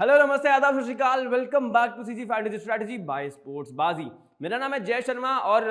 Hello नमस्ते आदाब सत श्री अकाल, welcome back to CG fantasy strategy by sports Baazi. मेरा नाम है जय शर्मा और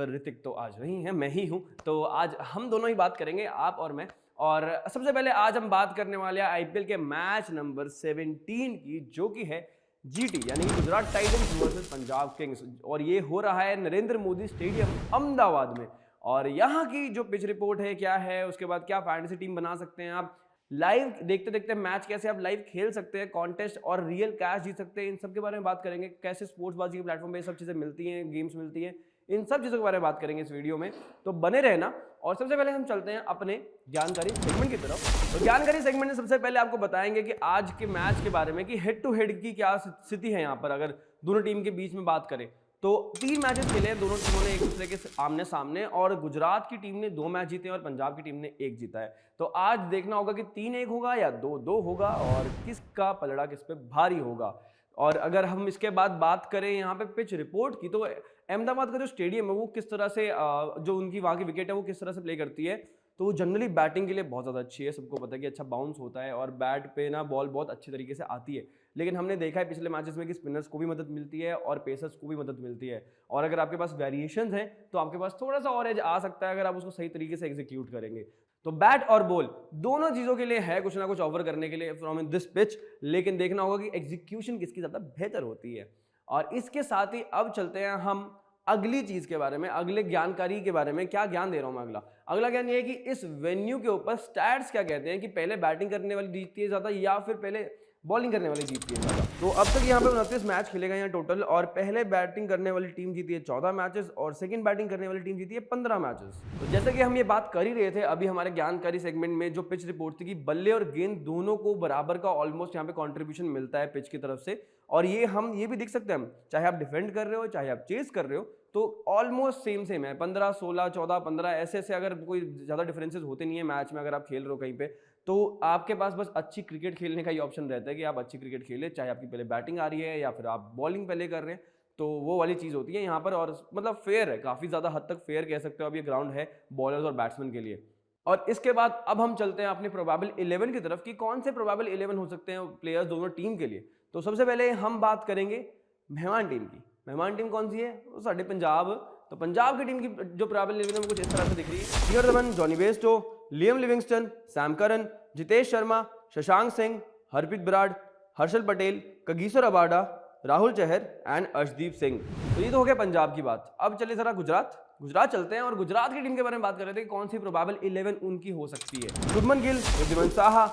ऋतिक तो आज नहीं है, मैं ही हूं। तो आज हम दोनों ही बात करेंगे, आप और मैं। और सबसे पहले आज हम बात करने वाले हैं आईपीएल के मैच नंबर 17 की, जो कि है जीटी यानी कि Gujarat Titans versus Punjab Kings. और ये हो रहा है नरेंद्र मोदी स्टेडियम अहमदाबाद में। और यहाँ की जो पिच रिपोर्ट है क्या है, उसके बाद क्या फैंटेसी टीम बना सकते हैं आप, लाइव देखते देखते मैच कैसे आप लाइव खेल सकते हैं, कॉन्टेस्ट और रियल कैश जीत सकते हैं, इन सब के बारे में बात करेंगे। कैसे स्पोर्ट्स बाजी के प्लेटफॉर्म पे ये सब चीजें मिलती हैं, गेम्स मिलती हैं, इन सब चीजों के बारे में बात करेंगे इस वीडियो में, तो बने रहना। और सबसे पहले हम चलते हैं अपने जानकारी सेगमेंट की तरफ। तो जानकारी सेगमेंट में सबसे पहले आपको बताएंगे कि आज के मैच के बारे में, कि हेड टू हेड की क्या स्थिति है यहाँ पर। अगर दोनों टीम के बीच में बात करें तो 3 मैचेस खेले हैं दोनों टीमों ने एक दूसरे के आमने सामने, और गुजरात की टीम ने 2 मैच जीते हैं और पंजाब की टीम ने 1 जीता है। तो आज देखना होगा कि 3-1 होगा या 2-2 होगा, और किसका पलड़ा किस पे भारी होगा। और अगर हम इसके बाद बात करें यहाँ पे पिच रिपोर्ट की, तो अहमदाबाद का जो स्टेडियम है वो किस तरह से, जो उनकी वहाँ की विकेट है वो किस तरह से प्ले करती है, तो वो जनरली बैटिंग के लिए बहुत ज़्यादा अच्छी है। सबको पता है कि अच्छा बाउंस होता है और बैट पे ना बॉल बहुत अच्छी तरीके से आती है। लेकिन हमने देखा है पिछले मैचेस में कि स्पिनर्स को भी मदद मिलती है और पेसर्स को भी मदद मिलती है। और अगर आपके पास वेरिएशंस हैं तो आपके पास थोड़ा सा और एज आ सकता है अगर आप उसको सही तरीके से एग्जीक्यूट करेंगे। तो बैट और बॉल दोनों चीज़ों के लिए है कुछ ना कुछ ऑफर करने के लिए फ्रॉम इन दिस पिच, लेकिन देखना होगा कि एग्जीक्यूशन किसकी ज़्यादा बेहतर होती है। और इसके साथ ही अब चलते हैं हम अगली चीज के बारे में, अगले ज्ञानकारी के बारे में। क्या ज्ञान दे रहा हूं मैं? अगला ज्ञान ये है कि इस वेन्यू के ऊपर स्टैट्स क्या कहते हैं, कि पहले बैटिंग करने वाली जीतती है ज्यादा या फिर पहले बॉलिंग करने वाली जीतती है ज्यादा। तो अब तक यहाँ पे 29 मैच खेले गए हैं टोटल, और पहले बैटिंग करने वाली टीम जीती है 14 मैचेस और सेकंड बैटिंग करने वाली टीम जीती है 15 मैचेस। तो जैसे कि हम ये बात कर ही रहे थे अभी हमारे ज्ञानकारी सेगमेंट में, जो पिच रिपोर्ट थी कि बल्ले और गेंद दोनों को बराबर का ऑलमोस्ट यहाँ पे कॉन्ट्रीब्यूशन मिलता है पिच की तरफ से। और ये हम ये भी देख सकते हैं, चाहे आप डिफेंड कर रहे हो चाहे आप चेस कर रहे हो, तो ऑलमोस्ट सेम है। 15, 16, 14, 15 ऐसे अगर कोई ज़्यादा डिफरेंसेस होते नहीं है मैच में। अगर आप खेल रहे हो कहीं पे, तो आपके पास बस अच्छी क्रिकेट खेलने का ही ऑप्शन रहता है कि आप अच्छी क्रिकेट खेलें, चाहे आपकी पहले बैटिंग आ रही है या फिर आप बॉलिंग पहले कर रहे हैं। तो वो वाली चीज़ होती है यहाँ पर, और मतलब फेयर है, काफ़ी ज़्यादा हद तक फेयर कह सकते हो अब ये ग्राउंड है बॉलर्स और बैट्समैन के लिए। और इसके बाद अब हम चलते हैं अपने प्रोबेबल 11 की तरफ, कि कौन से प्रोबेबल 11 हो सकते हैं प्लेयर्स दोनों टीम के लिए। तो सबसे पहले हम बात करेंगे मेहमान टीम की। मेहमान टीम कौन सी है? वो साढ़े पंजाब। तो पंजाब की टीम की जो प्रोबेबल 11 है कुछ इस तरह से दिख रही है। Shikhar Dhawan, Jonny Bairstow, Liam Livingstone, Sam Curran, Jitesh Sharma, Shashank Singh, Harpreet Brar, Harshal Patel, Kagiso Rabada, Rahul Chahar and Arshdeep Singh. तो ये तो हो गया पंजाब की बात। अब चलिए जरा गुजरात चलते हैं, और गुजरात की टीम के बारे में बात कर रहे थे कि कौन सी प्रोबेबल 11 उनकी हो सकती है। Shubman Gill, Wriddhiman Saha,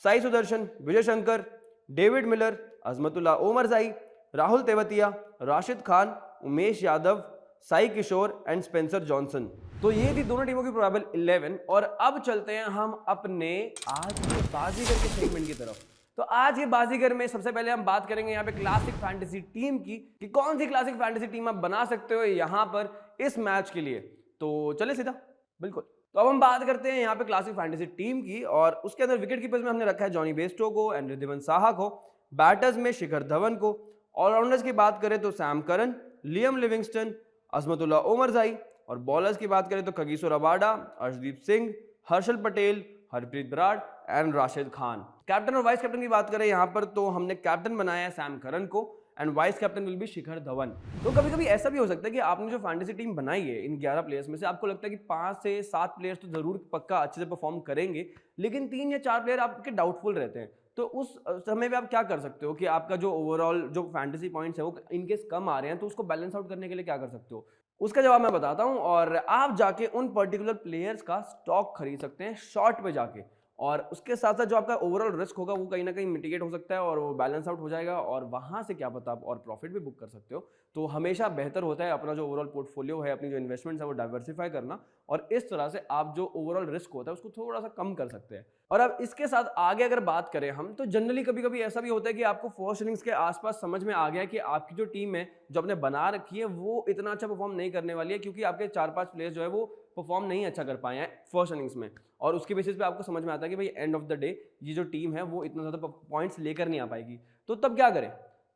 Sai Sudharsan, Vijay Shankar, David Miller, Azmatullah Omarzai, Rahul Tewatia, Rashid Khan, Umesh Yadav, Sai Kishore and Spencer Johnson. तो ये थी दोनों टीमों की प्रोबेबल 11। और अब चलते हैं हम अपने आज के बाजीगर के सेगमेंट की तरफ। तो आज ये बाजीगर में सबसे पहले हम बात करेंगे यहाँ पे क्लासिक फैंटेसी टीम की, कि कौन सी क्लासिक फैंटेसी टीम आप बना सकते हो यहाँ पर इस मैच के लिए। तो चले सीधा, बिल्कुल। तो अब हम बात करते हैं यहाँ पे क्लासिक फैंटेसी टीम की, और उसके अंदर विकेट कीपर्स में हमने रखा है जॉनी बेस्टो को एंड रिद्धिमान साहा को, बैटर्स में शिखर धवन को, ऑलराउंडर्स की बात करें तो Sam Curran, Liam Livingstone, Azmatullah Omarzai, और बॉलर्स की बात करें तो Kagiso Rabada, Arshdeep Singh, Harshal Patel, Harpreet Brar and Rashid Khan. Captain और वाइस कैप्टन की बात करें यहाँ पर, तो हमने कैप्टन बनाया है सैम करन को and vice captain will be Shikhar Dhawan. तो कभी कभी ऐसा भी हो सकता है कि आपने जो फैंटेसी टीम बनाई है इन 11 प्लेयर्स में से, आपको लगता है कि 5 से 7 प्लेयर्स तो जरूर पक्का अच्छे से परफॉर्म करेंगे, लेकिन 3 या 4 प्लेयर आपके डाउटफुल रहते हैं। तो उस समय पे आप क्या कर सकते हो कि आपका जो ओवरऑल जो फैंटेसी पॉइंट्स है वो इनकेस कम आ रहे हैं, तो उसको बैलेंस आउट करने के लिए क्या कर सकते हो, उसका जवाब मैं बताता हूं। और आप जाके उन पर्टिकुलर प्लेयर्स का स्टॉक खरीद सकते हैं शॉर्ट पे जाके, और उसके साथ साथ जो आपका ओवरऑल रिस्क होगा वो कहीं ना कहीं मिटिगेट हो सकता है और वो बैलेंस आउट हो जाएगा, और वहां से क्या पता आप और प्रॉफिट भी बुक कर सकते हो। तो हमेशा बेहतर होता है अपना जो ओवरऑल पोर्टफोलियो है, अपनी जो इन्वेस्टमेंट्स है वो डाइवर्सिफाई करना, और इस तरह से आप जो ओवरऑल रिस्क होता है उसको थोड़ा सा कम कर सकते हैं। और अब इसके साथ आगे अगर बात करें हम, तो जनरली कभी कभी ऐसा भी होता है कि आपको फर्स्ट इनिंग्स के आसपास समझ में आ गया कि आपकी जो टीम है जो आपने बना रखी है वो इतना अच्छा परफॉर्म नहीं करने वाली है, क्योंकि आपके 4-5 प्लेयर्स जो है वो परफॉर्म नहीं अच्छा कर पाए हैं फर्स्ट इनिंग्स में, और उसके बेसिस पे आपको समझ में आता है कि भाई एंड ऑफ द डे ये जो टीम है वो इतना ज़्यादा पॉइंट्स लेकर नहीं आ पाएगी। तो तब क्या करें?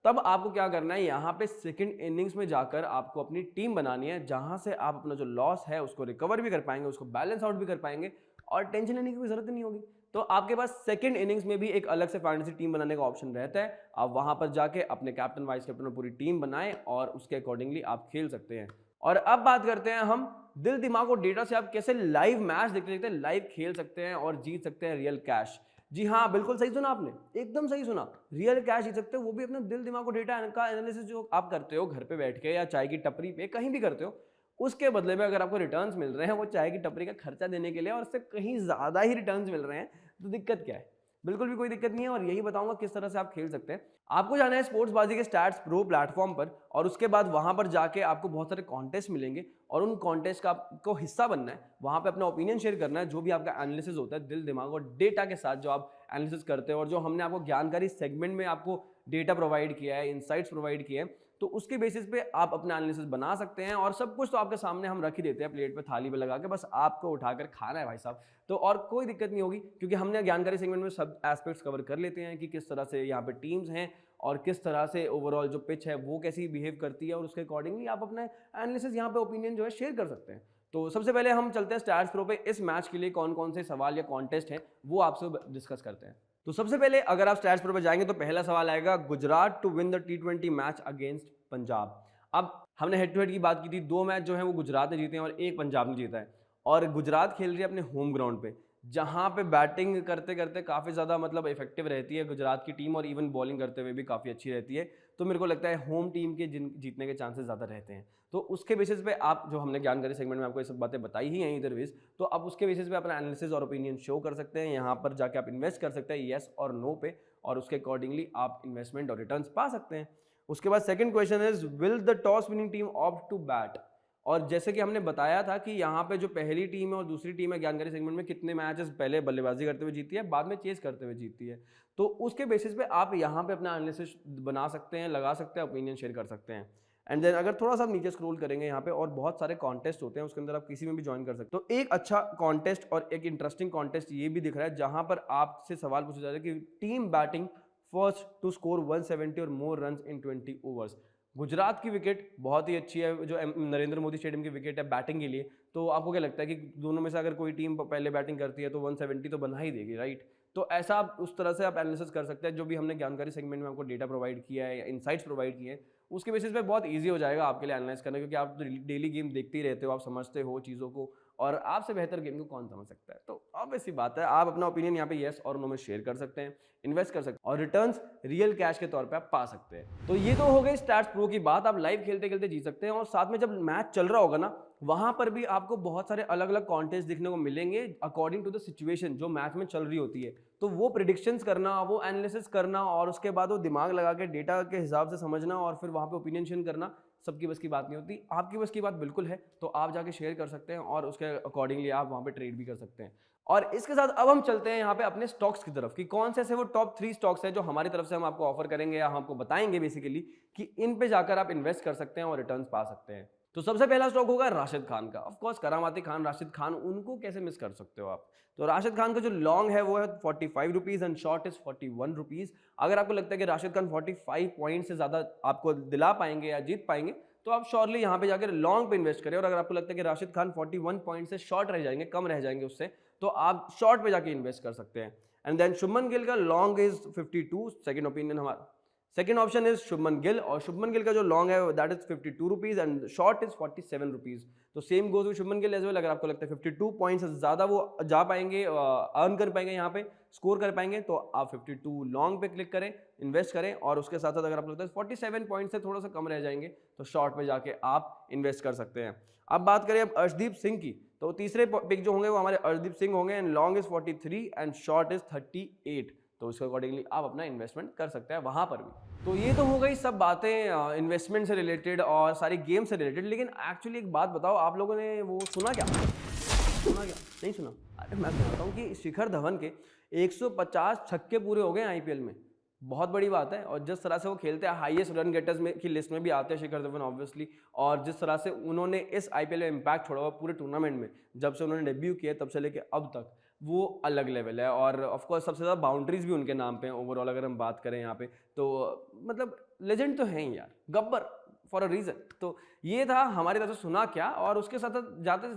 तब आपको क्या करना है, यहाँ पे सेकंड इनिंग्स में जाकर आपको अपनी टीम बनानी है, जहां से आप अपना जो लॉस है उसको रिकवर भी कर पाएंगे, उसको बैलेंस आउट भी कर पाएंगे, और टेंशन लेने की कोई जरूरत नहीं होगी। तो आपके पास सेकंड इनिंग्स में भी एक अलग से फैंटेसी टीम बनाने का ऑप्शन रहता है। आप वहां पर जाके अपने कैप्टन वाइस कैप्टन और पूरी टीम बनाएं और उसके अकॉर्डिंगली आप खेल सकते हैं। और अब बात करते हैं हम दिल दिमाग और डेटा से आप कैसे लाइव मैच देखते देखते लाइव खेल सकते हैं और जीत सकते हैं रियल कैश। जी हाँ, बिल्कुल सही सुना आपने, एकदम सही सुना, रियल कैश जीत सकते हो, वो भी अपने दिल दिमाग और डेटा का एनालिसिस जो आप करते हो घर पे बैठ के या चाय की टपरी पे कहीं भी करते हो, उसके बदले में अगर आपको रिटर्न्स मिल रहे हैं वो चाय की टपरी का खर्चा देने के लिए और उससे कहीं ज्यादा ही रिटर्न्स मिल रहे हैं, तो दिक्कत क्या है? बिल्कुल भी कोई दिक्कत नहीं है। और यही बताऊंगा किस तरह से आप खेल सकते हैं। आपको जाना है स्पोर्ट्स बाजी के स्टैट्स प्रो प्लेटफॉर्म पर और उसके बाद वहां पर जाके आपको बहुत सारे कॉन्टेस्ट मिलेंगे और उन कॉन्टेस्ट का आपको हिस्सा बनना है। वहां पे अपना ओपिनियन शेयर करना है, जो भी आपका एनालिसिस होता है दिल दिमाग और डेटा के साथ जो आप एनालिसिस करते हो और जो हमने आपको ज्ञानकारी सेगमेंट में आपको डेटा प्रोवाइड किया है, इंसाइट्स प्रोवाइड किए हैं, तो उसके बेसिस पे आप अपना एनालिसिस बना सकते हैं। और सब कुछ तो आपके सामने हम रख ही देते हैं प्लेट पे, थाली पे लगा के, बस आपको उठाकर खाना है भाई साहब। तो और कोई दिक्कत नहीं होगी क्योंकि हमने ज्ञानकारी सेगमेंट में सब एस्पेक्ट्स कवर कर लेते हैं कि किस तरह से यहाँ पे टीम्स हैं और किस तरह से ओवरऑल जो पिच है वो कैसी बिहेव करती है और उसके अकॉर्डिंगली आप अपना एनालिसिस यहाँ पे ओपिनियन जो है शेयर कर सकते हैं। तो सबसे पहले हम चलते हैं स्टैट्स प्रो पे। इस मैच के लिए कौन कौन से सवाल या कॉन्टेस्ट हैं वो आपसे डिस्कस करते हैं। तो सबसे पहले अगर आप स्टैट्स प्रो पे जाएंगे तो पहला सवाल आएगा, Gujarat to win the T20 match against Punjab. अब हमने हेड टू हेड की बात की थी, 2 मैच जो है वो गुजरात ने जीते हैं और 1 पंजाब ने जीता है। और गुजरात खेल रही है अपने होम ग्राउंड पे, जहां पे बैटिंग करते करते काफी ज्यादा मतलब इफेक्टिव रहती है गुजरात की टीम और इवन बॉलिंग करते हुए भी काफी अच्छी रहती है। तो मेरे को लगता है होम टीम के जीतने के चांसेस ज्यादा रहते हैं। तो उसके बेसिस पे आप, जो हमने ज्ञानकारी सेगमेंट में आपको ये सब बातें बताई ही हैं इधर वेज, तो आप उसके बेसिस पे अपना एनालिसिस और ओपिनियन शो कर सकते हैं। यहाँ पर जाके आप इन्वेस्ट कर सकते हैं येस और नो पे, और उसके अकॉर्डिंगली आप इन्वेस्टमेंट और रिटर्न्स पा सकते हैं। उसके बाद second question is, will the toss winning team opt to bat. और जैसे कि हमने बताया था कि यहाँ पे जो पहली टीम है और दूसरी टीम है ज्ञानकारी सेगमेंट में कितने मैचेस पहले बल्लेबाजी करते हुए जीती है, बाद में चेस करते हुए जीती है। तो उसके बेसिस पे आप यहाँ पे अपना एनालिसिस बना सकते हैं, लगा सकते हैं, ओपिनियन शेयर कर सकते हैं। एंड देन अगर थोड़ा सा आप नीचे स्क्रॉल करेंगे यहाँ पे और बहुत सारे कॉन्टेस्ट होते हैं, उसके अंदर आप किसी में भी ज्वाइन कर सकते हो। तो एक अच्छा कॉन्टेस्ट और एक इंटरेस्टिंग कॉन्टेस्ट ये भी दिख रहा है जहां पर आपसे सवाल पूछा जा रहा है कि team batting first to score 170 और more run in 20 overs. Gujarat की विकेट बहुत ही अच्छी है, जो नरेंद्र मोदी स्टेडियम की विकेट है बैटिंग के लिए। तो आपको क्या लगता है कि दोनों में से अगर कोई टीम पहले बैटिंग करती है तो 170 तो बना ही देगी, राइट? तो ऐसा आप उस तरह से आप एनालिसिस कर सकते हैं, जो भी हमने ज्ञानकारी सेगमेंट में आपको डेटा प्रोवाइड किया है या इनसाइट्स प्रोवाइड किए हैं, उसके बेसिस पे बहुत इजी हो जाएगा आपके लिए एनालाइज करना, क्योंकि आप डेली गेम देखते ही रहते हो, आप समझते हो चीज़ों को, और आपसे बेहतर गेम को कौन समझ सकता है। तो ऑब्वियस सी बात है, आप अपना ओपिनियन यहाँ पे येस और नो में शेयर कर सकते हैं, इन्वेस्ट कर सकते हैं और रिटर्न्स रियल कैश के तौर पे आप पा सकते हैं। तो ये तो हो गई स्टैट्स प्रो की बात, आप लाइव खेलते खेलते जीत सकते हैं। और साथ में जब मैच चल रहा होगा ना, वहां पर भी आपको बहुत सारे अलग अलग कॉन्टेस्ट दिखने को मिलेंगे अकॉर्डिंग टू द सिचुएशन जो मैच में चल रही होती है। तो वो प्रिडिक्शंस करना, वो एनालिसिस करना और उसके बाद वो दिमाग लगा के डेटा के हिसाब से समझना और फिर वहां पे ओपिनियन शेयर करना सबकी बस की बात नहीं होती। आपकी बस की बात बिल्कुल है, तो आप जाके शेयर कर सकते हैं और उसके अकॉर्डिंगली आप वहां पे ट्रेड भी कर सकते हैं। और इसके साथ अब हम चलते हैं यहाँ पे अपने स्टॉक्स की तरफ कि कौन से ऐसे वो टॉप 3 स्टॉक्स हैं जो हमारी तरफ से हम आपको ऑफर करेंगे या हम आपको बताएंगे बेसिकली कि इन पे जाकर आप इन्वेस्ट कर सकते हैं और रिटर्न्स पा सकते हैं। तो सबसे पहला स्टॉक होगा राशिद खान का। ऑफ कोर्स करामाती खान, राशिद खान, उनको कैसे मिस कर सकते हो आप। तो राशिद खान का जो लॉन्ग है वो है 45 rupees and short is 41 rupees. अगर आपको लगता है कि राशिद खान 45 पॉइंट से ज्यादा आपको दिला पाएंगे या जीत पाएंगे, तो आप श्योरली यहाँ पे जाकर लॉन्ग पे इन्वेस्ट करें। और अगर आपको लगता है कि राशिद खान 41 पॉइंट से शॉर्ट रह जाएंगे, कम रह जाएंगे उससे, तो आप शॉर्ट पे जाके इन्वेस्ट कर सकते हैं। एंड देन शुभमन गिल का लॉन्ग इज 52, सेकंड ओपिनियन हमारा, second option is Shubman Gill. और शुभमन गिल का जो लॉन्ग है that is 52 rupees and short is 47 rupees. तो same goes with Shubman Gill as well. अगर आपको लगता है 52 पॉइंट से ज्यादा वो जा पाएंगे, अर्न कर पाएंगे, यहाँ पे स्कोर कर पाएंगे, तो आप 52 लॉन्ग पे क्लिक करें, इन्वेस्ट करें। और उसके साथ साथ अगर आपको लगता है 47 पॉइंट से थोड़ा सा कम रह जाएंगे, तो शॉर्ट पे जाके आप इन्वेस्ट कर सकते हैं। अब बात करें अब अर्शदीप सिंह की, तो तीसरे पिक जो होंगे वो हमारे अर्शदीप सिंह होंगे and long is 43 and short is 38। तो उसके अकॉर्डिंगली आप अपना इन्वेस्टमेंट कर सकते हैं वहां पर भी। तो ये तो हो गई सब बातें इन्वेस्टमेंट से रिलेटेड और सारी गेम से रिलेटेड। लेकिन एक्चुअली एक बात बताओ, आप लोगों ने वो सुना क्या? नहीं सुना? अरे मैं बताता हूँ कि शिखर धवन के 150 छक्के पूरे हो गए आईपीएल में। बहुत बड़ी बात है। और जिस तरह से वो खेलते हैं, हाईएस्ट रन गेटर्स में की लिस्ट में भी आते हैं शिखर धवन ऑब्वियसली। और जिस तरह से उन्होंने इस आईपीएल में इम्पैक्ट छोड़ा हुआ पूरे टूर्नामेंट में, जब से उन्होंने डेब्यू किया तब से लेके अब तक, वो अलग लेवल है। और ऑफकोर्स सबसे ज़्यादा बाउंड्रीज भी उनके नाम पे हैं ओवरऑल अगर हम बात करें यहाँ पे, तो मतलब लेजेंड तो हैं ही यार, गब्बर फॉर अ रीज़न। तो ये था हमारी तरफ से सुना क्या। और उसके साथ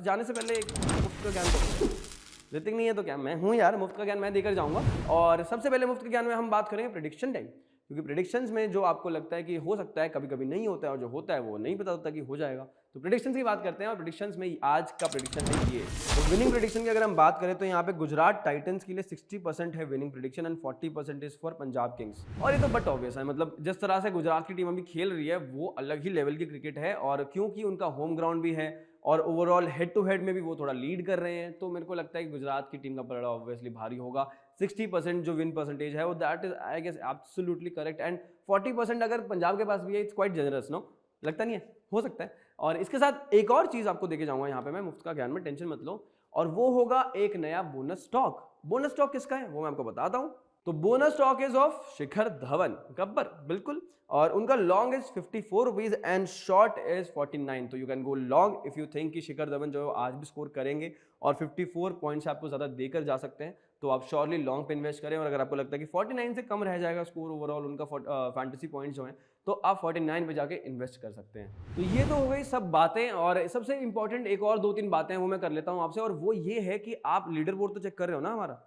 जाने से पहले एक मुफ्त का ज्ञान ऋतिक नहीं है तो क्या, मैं हूँ यार, मुफ्त का ज्ञान मैं देकर जाऊंगा। और सबसे पहले मुफ्त के ज्ञान में हम बात करेंगे प्रेडिक्शन टाइम, क्योंकि प्रेडिक्शंस में जो आपको लगता है कि हो सकता है, कभी कभी नहीं होता है, और जो होता है वो नहीं पता होता कि हो जाएगा। तो प्रेडिक्शंस की बात करते हैं, और प्रेडिक्शंस में आज का प्रेडिक्शन है ये। तो विनिंग प्रेडिक्शन की अगर हम बात करें तो यहाँ पे गुजरात टाइटंस के लिए 60% है winning prediction and 40% is for Punjab Kings. और ये तो बट ऑब्वियस है, मतलब जिस तरह से गुजरात की टीम अभी खेल रही है वो अलग ही लेवल की क्रिकेट है, और क्योंकि उनका होम ग्राउंड भी है और ओवरऑल हेड टू हेड में भी वो थोड़ा लीड कर रहे हैं, तो मेरे को लगता है कि गुजरात की टीम का पलड़ा ऑब्वियसली भारी होगा। 60% जो विन परसेंटेज है वो that is I guess absolutely correct, and 40% अगर पंजाब के पास भी है, इट्स क्वाइट जनरस, नो लगता नहीं है, हो सकता है। और इसके साथ एक और चीज आपको देके जाऊंगा यहाँ पे मैं मुफ्त का ज्ञान में, टेंशन मत लो, और वो होगा एक नया बोनस स्टॉक। बोनस स्टॉक किसका है वो मैं आपको बताता हूँ। तो bonus stock is of Shikhar Dhawan, Gabbar, बिल्कुल, और उनका long is 54 rupees and short is 49। तो you can go long if you think कि शिखर धवन जो आज भी स्कोर करेंगे और 54 पॉइंट्स आपको ज्यादा देकर जा सकते हैं, तो आप श्योरली लॉन्ग पे इन्वेस्ट करें। और अगर आपको लगता है कि 49 से कम रह जाएगा स्कोर ओवरऑल उनका फैंटेसी पॉइंट्स जो हैं, तो आप 49 पे जाके इन्वेस्ट कर सकते हैं। तो ये तो हो गई सब बातें, और सबसे इंपॉर्टेंट एक और 2-3 बातें वो मैं कर लेता हूँ आपसे, और वो ये है कि आप लीडर बोर्ड तो चेक कर रहे हो ना हमारा,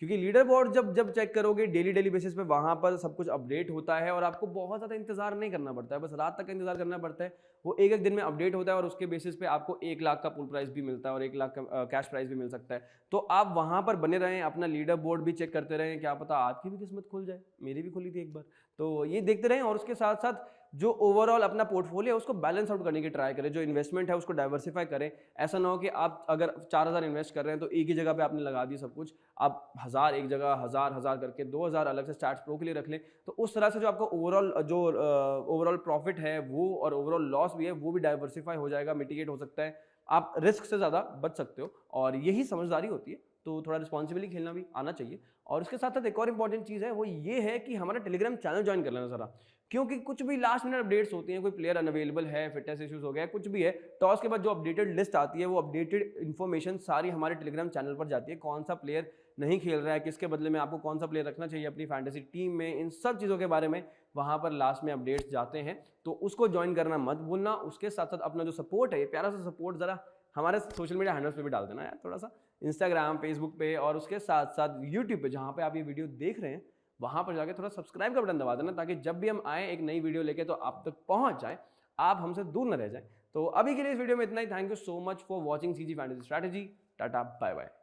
क्योंकि लीडर बोर्ड जब चेक करोगे डेली बेसिस पे वहां पर सब कुछ अपडेट होता है, और आपको बहुत ज़्यादा इंतजार नहीं करना पड़ता है, बस रात तक इंतजार करना पड़ता है। वो एक दिन में अपडेट होता है, और उसके बेसिस पे आपको 1 लाख का पुल प्राइस भी मिलता है और 1 लाख का कैश प्राइस भी मिल सकता है। तो आप वहां पर बने रहें, अपना लीडर बोर्ड भी चेक करते रहें, क्या पता आपकी भी किस्मत खुल जाए, मेरी भी खुली थी एक बार। तो ये देखते रहें, और उसके साथ साथ जो ओवरऑल अपना पोर्टफोलियो है उसको बैलेंस आउट करने की ट्राई करें, जो इन्वेस्टमेंट है उसको डाइवर्सिफाई करें। ऐसा ना हो कि आप अगर 4000 इन्वेस्ट कर रहे हैं तो एक ही जगह पे आपने लगा दी सब कुछ, आप 1000 एक जगह, 1000 करके 2000 अलग से स्टार्स प्रो के लिए रख लें, तो उस तरह से जो आपका ओवरऑल प्रॉफिट है वो और ओवरऑल लॉस भी है वो भी डाइवर्सिफाई हो जाएगा, मिटिगेट हो सकता है, आप रिस्क से ज़्यादा बच सकते हो, और यही समझदारी होती है। तो थोड़ा रिस्पॉन्सिबली खेलना भी आना चाहिए। और उसके साथ साथ एक और इंपॉर्टेंट चीज़ है, वो ये है कि हमारा टेलीग्राम चैनल ज्वाइन कर लेना ज़रा, क्योंकि कुछ भी लास्ट मिनट अपडेट्स होती हैं, कोई प्लेयर अनअवेलेबल है, फिटनेस इश्यूज हो गया, कुछ भी है, टॉस के बाद जो अपडेटेड लिस्ट आती है वो अपडेटेड इन्फॉर्मेशन सारी हमारे टेलीग्राम चैनल पर जाती है। कौन सा प्लेयर नहीं खेल रहा है, किसके बदले में आपको कौन सा प्लेयर रखना चाहिए अपनी फैंटेसी टीम में, इन सब चीज़ों के बारे में वहाँ पर लास्ट में अपडेट्स जाते हैं, तो उसको ज्वाइन करना मत भूलना। उसके साथ साथ अपना जो सपोर्ट है, ये प्यारा सा सपोर्ट ज़रा हमारे सोशल मीडिया हैंडल्स पे भी डाल देना यार, थोड़ा सा इंस्टाग्राम, फेसबुक पे, और उसके साथ साथ यूट्यूब पे जहाँ पे आप ये वीडियो देख रहे हैं वहाँ पर जाके थोड़ा सब्सक्राइब का बटन दबा देना, ताकि जब भी हम आए एक नई वीडियो लेके तो आप तक पहुँच जाए, आप हमसे दूर न रह जाए। तो अभी के लिए इस वीडियो में इतना ही। Thank you so much for watching CG fantasy strategy. Tata, bye bye.